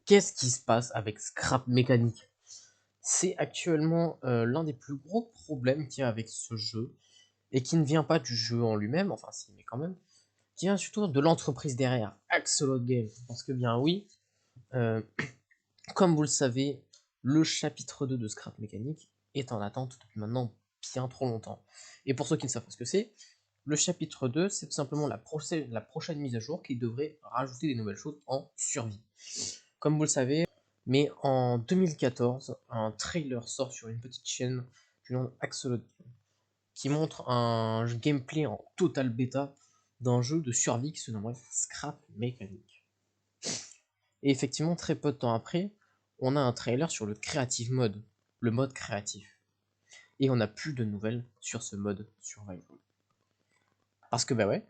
Qu'est-ce qui se passe avec Scrap Mécanique? C'est actuellement l'un des plus gros problèmes qu'il y a avec ce jeu, et qui ne vient pas du jeu en lui-même, enfin si, mais quand même, qui vient surtout de l'entreprise derrière, Axolot Games. Parce que bien oui, euh, comme vous le savez, le chapitre 2 de Scrap Mécanique est en attente depuis maintenant bien trop longtemps. Et pour ceux qui ne savent pas ce que c'est, le chapitre 2, c'est tout simplement la prochaine mise à jour qui devrait rajouter des nouvelles choses en survie. Comme vous le savez, mais en 2014, un trailer sort sur une petite chaîne du nom d'Axolot qui montre un gameplay en total bêta d'un jeu de survie qui se nommerait Scrap Mécanique. Et effectivement, très peu de temps après, on a un trailer sur le Creative Mode, le mode créatif. Et on n'a plus de nouvelles sur ce mode survival. Parce que bah ouais,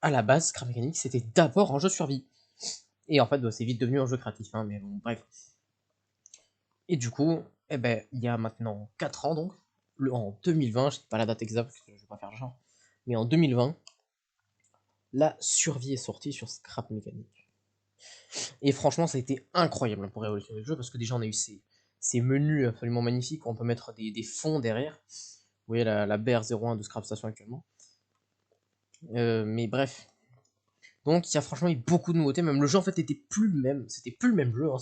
à la base, Scrap Mécanique c'était d'abord un jeu survie. Et en fait, bah, c'est vite devenu un jeu créatif, hein, mais bon, bref. Et du coup, eh ben, il y a maintenant 4 ans, donc, en 2020, je sais pas la date exacte, parce que je vais pas faire genre, mais en 2020, la survie est sortie sur Scrap Mécanique. Et franchement, ça a été incroyable pour révolutionner le jeu, parce que déjà, on a eu ces menus absolument magnifiques, où on peut mettre des fonds derrière. Vous voyez la BR01 de Scrap Station actuellement. Mais bref. Donc, il y a franchement eu beaucoup de nouveautés, même le jeu, en fait, était plus le même. C'était plus le même jeu, hein,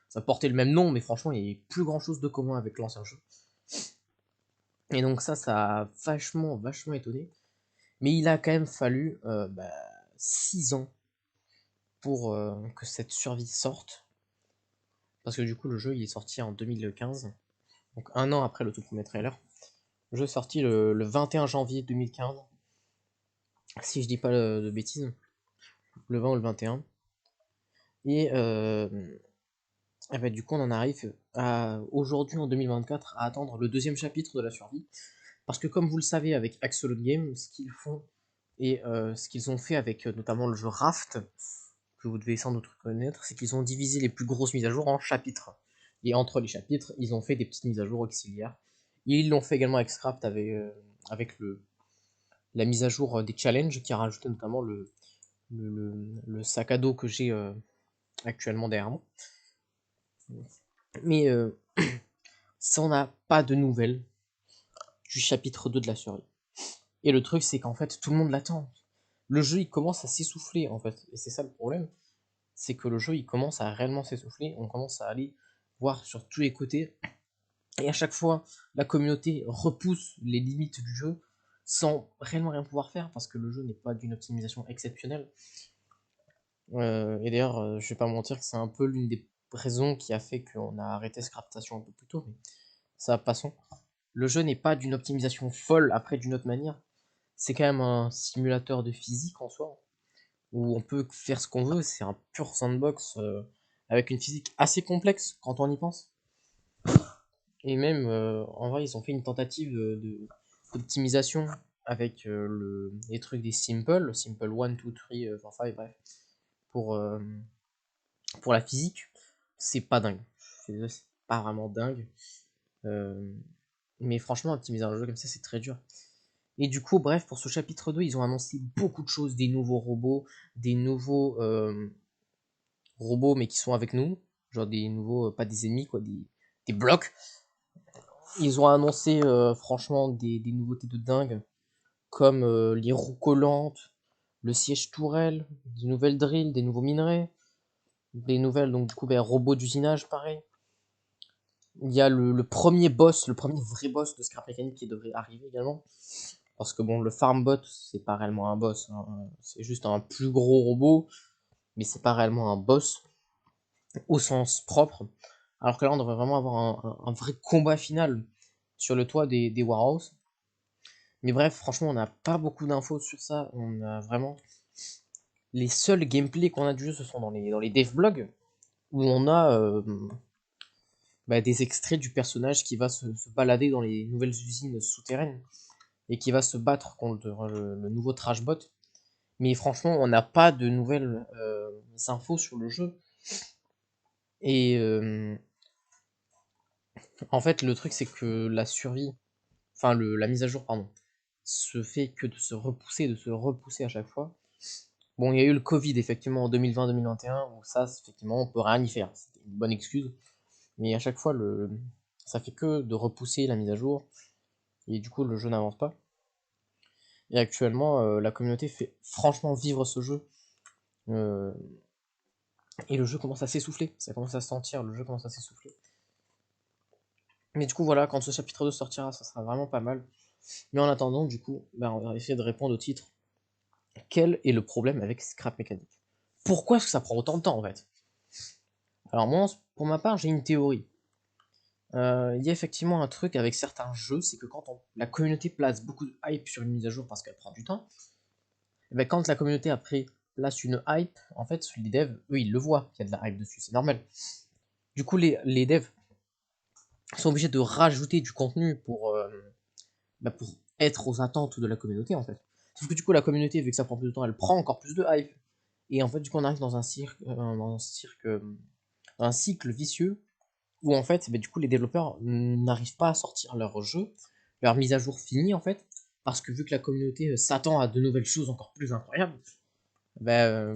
ça portait le même nom, mais franchement, il y avait plus grand chose de commun avec l'ancien jeu. Et donc ça a vachement étonné. Mais il a quand même fallu 6 ans pour que cette survie sorte. Parce que du coup, le jeu il est sorti en 2015. Donc un an après le tout premier trailer. Le jeu est sorti le 21 janvier 2015. Si je dis pas de bêtises. Le 20 ou le 21. Et bah, du coup, on en arrive à aujourd'hui en 2024 à attendre le deuxième chapitre de la survie. Parce que comme vous le savez avec Axolot Games, ce qu'ils font et ce qu'ils ont fait avec notamment le jeu Raft, que vous devez sans doute connaître, c'est qu'ils ont divisé les plus grosses mises à jour en chapitres. Et entre les chapitres, ils ont fait des petites mises à jour auxiliaires. Et ils l'ont fait également avec Scrapped avec la mise à jour des challenges qui a rajouté notamment le sac à dos que j'ai actuellement derrière moi. Mais ça, on n'a pas de nouvelles du chapitre 2 de la survie. Et le truc, c'est qu'en fait, tout le monde l'attend. Le jeu, il commence à s'essouffler, en fait. Et c'est ça le problème. C'est que le jeu, il commence à réellement s'essouffler. On commence à aller voir sur tous les côtés. Et à chaque fois, la communauté repousse les limites du jeu sans réellement rien pouvoir faire parce que le jeu n'est pas d'une optimisation exceptionnelle. Et d'ailleurs, je vais pas mentir que c'est un peu l'une des raisons qui a fait qu'on a arrêté Scraptation un peu plus tôt. Mais ça, passons. Le jeu n'est pas d'une optimisation folle après d'une autre manière. C'est quand même un simulateur de physique en soi, où on peut faire ce qu'on veut, c'est un pur sandbox avec une physique assez complexe quand on y pense. Et même, en vrai, ils ont fait une tentative d'optimisation avec les trucs des Simple 1, 2, 3, 5, bref, pour, euh, pour la physique. C'est pas dingue. C'est pas vraiment dingue. Euh, mais franchement, optimiser un jeu comme ça, c'est très dur. Et du coup, bref, pour ce chapitre 2, ils ont annoncé beaucoup de choses, des nouveaux robots, des nouveaux robots, mais qui sont avec nous, genre des nouveaux, pas des ennemis, quoi, des blocs. Ils ont annoncé franchement des nouveautés de dingue, comme les roues collantes, le siège tourelle, des nouvelles drills, des nouveaux minerais, des nouvelles, donc du coup, robots d'usinage, pareil. Il y a le premier boss, le premier vrai boss de Scrap Mechanic qui devrait arriver également. Parce que bon, le Farmbot, c'est pas réellement un boss, hein. C'est juste un plus gros robot, mais c'est pas réellement un boss au sens propre. Alors que là, on devrait vraiment avoir un vrai combat final sur le toit des warehouses. Mais bref, franchement, on n'a pas beaucoup d'infos sur ça. On a vraiment. Les seuls gameplays qu'on a du jeu, ce sont dans les devlogs, où on a des extraits du personnage qui va se balader dans les nouvelles usines souterraines et qui va se battre contre le nouveau Trashbot. Mais franchement, on n'a pas de nouvelles infos sur le jeu. Et en fait, le truc, c'est que la survie, la mise à jour, pardon, se fait que de se repousser à chaque fois. Bon, il y a eu le Covid, effectivement, en 2020-2021, où ça, effectivement, on peut rien y faire. C'était une bonne excuse. Mais à chaque fois, ça fait que de repousser la mise à jour. Et du coup, le jeu n'avance pas. Et actuellement, la communauté fait franchement vivre ce jeu. Euh, et le jeu commence à s'essouffler. Ça commence à se sentir, le jeu commence à s'essouffler. Mais du coup, voilà, quand ce chapitre 2 sortira, ça sera vraiment pas mal. Mais en attendant, du coup, bah, on va essayer de répondre au titre. Quel est le problème avec Scrap Mécanique? Pourquoi est-ce que ça prend autant de temps, en fait? Alors moi, pour ma part, j'ai une théorie. Il y a effectivement un truc avec certains jeux, c'est que quand la communauté place beaucoup de hype sur une mise à jour parce qu'elle prend du temps, et ben quand la communauté après place une hype, en fait, les devs, eux, ils le voient qu'il y a de la hype dessus, c'est normal. Du coup, les devs sont obligés de rajouter du contenu pour être aux attentes de la communauté, en fait. Sauf que du coup, la communauté, vu que ça prend plus de temps, elle prend encore plus de hype. Et en fait, du coup, on arrive dans un cycle vicieux où en fait, bah, du coup, les développeurs n'arrivent pas à sortir leur jeu, leur mise à jour finie en fait, parce que vu que la communauté s'attend à de nouvelles choses encore plus incroyables, bah,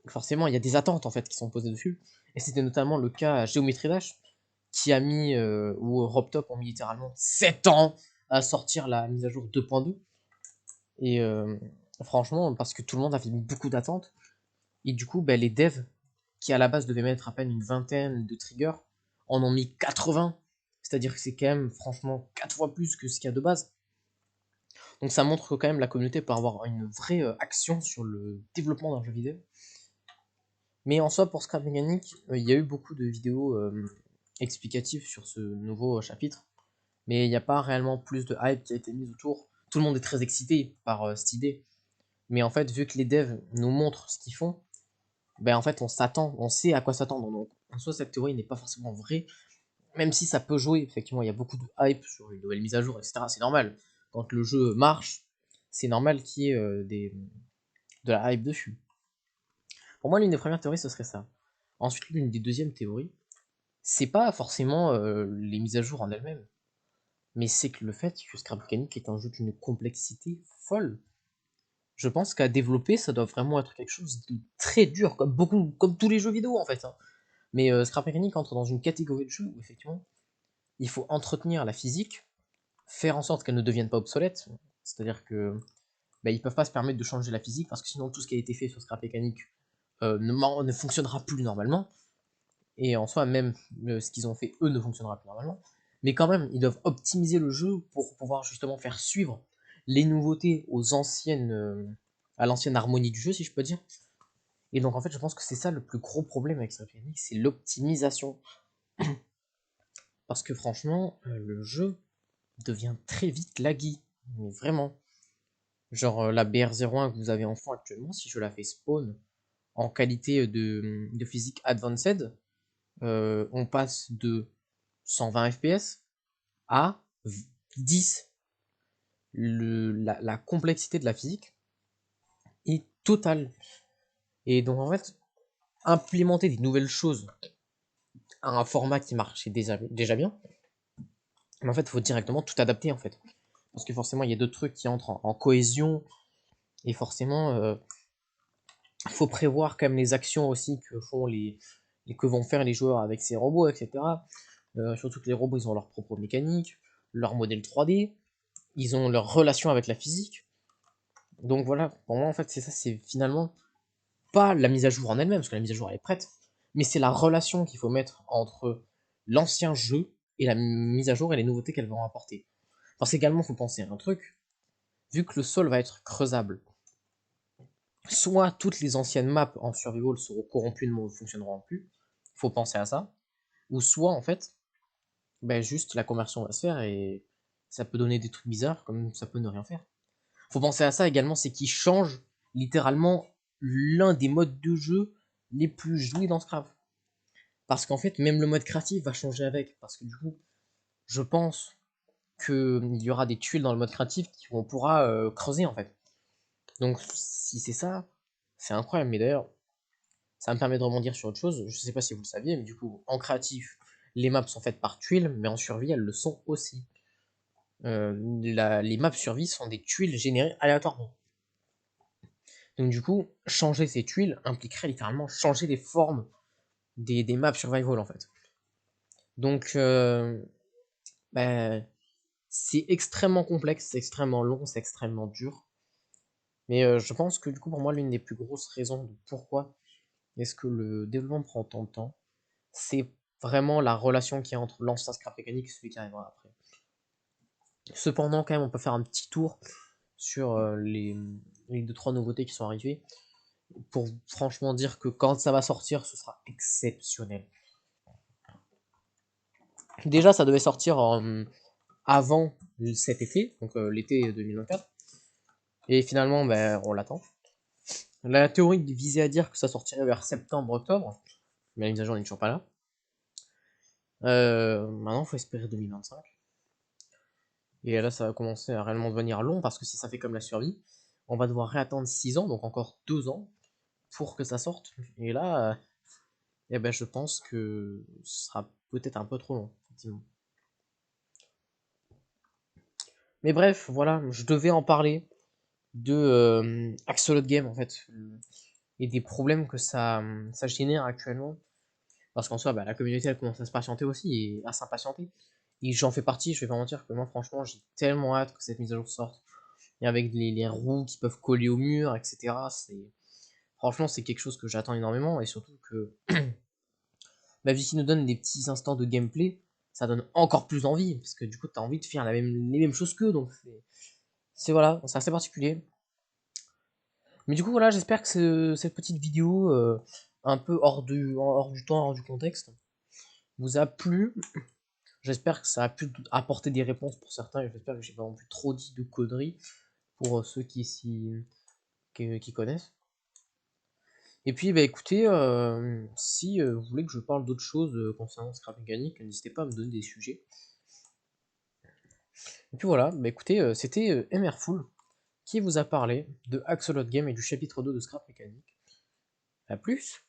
forcément, il y a des attentes en fait qui sont posées dessus. Et c'était notamment le cas à Geometry Dash, qui a mis, ou RobTop ont mis littéralement 7 ans à sortir la mise à jour 2.2. Et franchement, parce que tout le monde avait mis beaucoup d'attentes, et du coup, bah, les devs, qui à la base devaient mettre à peine une vingtaine de triggers, en ont mis 80. C'est-à-dire que c'est quand même, franchement, 4 fois plus que ce qu'il y a de base. Donc ça montre que quand même la communauté peut avoir une vraie action sur le développement d'un jeu vidéo. Mais en soi, pour Scrap Mechanic, il y a eu beaucoup de vidéos explicatives sur ce nouveau chapitre. Mais il n'y a pas réellement plus de hype qui a été mise autour. Tout le monde est très excité par cette idée. Mais en fait, vu que les devs nous montrent ce qu'ils font, ben en fait on sait à quoi s'attendre. Donc en soi cette théorie n'est pas forcément vraie, même si ça peut jouer, effectivement il y a beaucoup de hype sur une nouvelle mise à jour, etc. C'est normal. Quand le jeu marche, c'est normal qu'il y ait de la hype dessus. Pour moi l'une des premières théories ce serait ça. Ensuite l'une des deuxièmes théories, c'est pas forcément les mises à jour en elles-mêmes, mais c'est que le fait que Scrap Mechanic est un jeu d'une complexité folle. Je pense qu'à développer, ça doit vraiment être quelque chose de très dur, comme tous les jeux vidéo en fait, hein. Mais Scrap Mechanic entre dans une catégorie de jeu où effectivement il faut entretenir la physique, faire en sorte qu'elle ne devienne pas obsolète. C'est-à-dire que bah, ils peuvent pas se permettre de changer la physique parce que sinon tout ce qui a été fait sur Scrap Mechanic ne fonctionnera plus normalement. Et en soi, même ce qu'ils ont fait eux ne fonctionnera plus normalement. Mais quand même, ils doivent optimiser le jeu pour pouvoir justement faire suivre les nouveautés à l'ancienne harmonie du jeu, si je peux dire. Et donc en fait, je pense que c'est ça le plus gros problème avec Scrap Mechanic, c'est l'optimisation. Parce que franchement, le jeu devient très vite laggy. Mais vraiment. Genre la BR01 que vous avez en fond actuellement, si je la fais spawn en qualité de physique advanced, on passe de 120 FPS à 10. La complexité de la physique est totale. Et donc en fait, implémenter des nouvelles choses à un format qui marchait déjà bien, mais en fait, il faut directement tout adapter en fait. Parce que forcément, il y a d'autres trucs qui entrent en cohésion, et forcément, il faut prévoir quand même les actions aussi que vont faire les joueurs avec ces robots, etc. Surtout que les robots, ils ont leur propre mécanique, leur modèle 3D, ils ont leur relation avec la physique. Donc voilà, pour moi, en fait, c'est ça, c'est finalement pas la mise à jour en elle-même, parce que la mise à jour, elle est prête, mais c'est la relation qu'il faut mettre entre l'ancien jeu et la mise à jour et les nouveautés qu'elles vont apporter. Parce qu'également, il faut penser à un truc, vu que le sol va être creusable, soit toutes les anciennes maps en survival seront corrompues, ne fonctionneront plus, faut penser à ça, ou soit en fait, ben juste la conversion va se faire et ça peut donner des trucs bizarres comme ça peut ne rien faire. Faut penser à ça également, c'est qu'ils changent littéralement l'un des modes de jeu les plus joués dans Scrap. Parce qu'en fait, même le mode créatif va changer avec. Parce que du coup, je pense qu'il y aura des tuiles dans le mode créatif qu'on pourra creuser en fait. Donc si c'est ça, c'est incroyable. Mais d'ailleurs, ça me permet de rebondir sur autre chose. Je sais pas si vous le saviez, mais du coup, en créatif, les maps sont faites par tuiles, mais en survie, elles le sont aussi. Les maps survie sont des tuiles générées aléatoirement. Donc du coup, changer ces tuiles impliquerait littéralement changer les formes des maps survival en fait. Donc bah, c'est extrêmement complexe, c'est extrêmement long, c'est extrêmement dur. Mais je pense que du coup pour moi l'une des plus grosses raisons de pourquoi est-ce que le développement prend tant de temps, c'est vraiment la relation qu'il y a entre l'ancien scrap mécanique et celui qui arrivera après. Cependant quand même on peut faire un petit tour sur les 2-3 nouveautés qui sont arrivées, pour franchement dire que quand ça va sortir, ce sera exceptionnel. Déjà, ça devait sortir avant cet été, donc l'été 2024, et finalement, ben, on l'attend. La théorie visait à dire que ça sortirait vers septembre-octobre, mais la mise à jour n'est toujours pas là. Maintenant, il faut espérer 2025. Et là, ça va commencer à réellement devenir long, parce que si ça fait comme la survie, on va devoir réattendre 6 ans, donc encore 2 ans, pour que ça sorte. Et là, eh ben, je pense que ce sera peut-être un peu trop long, effectivement. Mais bref, voilà, je devais en parler de Axolot Game, en fait, et des problèmes que ça génère actuellement. Parce qu'en soi, bah, la communauté, elle commence à se patienter aussi, et à s'impatienter. Et j'en fais partie, je vais pas mentir que moi, franchement, j'ai tellement hâte que cette mise à jour sorte. Et avec les roues qui peuvent coller au mur, etc. Franchement, c'est quelque chose que j'attends énormément, et surtout que bah, vu qu'ils nous donnent des petits instants de gameplay, ça donne encore plus envie, parce que du coup, t'as envie de faire les mêmes choses qu'eux, donc c'est voilà, c'est assez particulier. Mais du coup, voilà, j'espère que cette petite vidéo, un peu hors du temps, hors du contexte, vous a plu. J'espère que ça a pu apporter des réponses pour certains, et j'espère que j'ai pas non plus trop dit de conneries pour ceux qui connaissent. Et puis, bah écoutez, si vous voulez que je parle d'autres choses concernant Scrap Mécanique, n'hésitez pas à me donner des sujets. Et puis voilà, bah écoutez, c'était MRFull qui vous a parlé de Axolot Game et du chapitre 2 de Scrap Mécanique. A plus!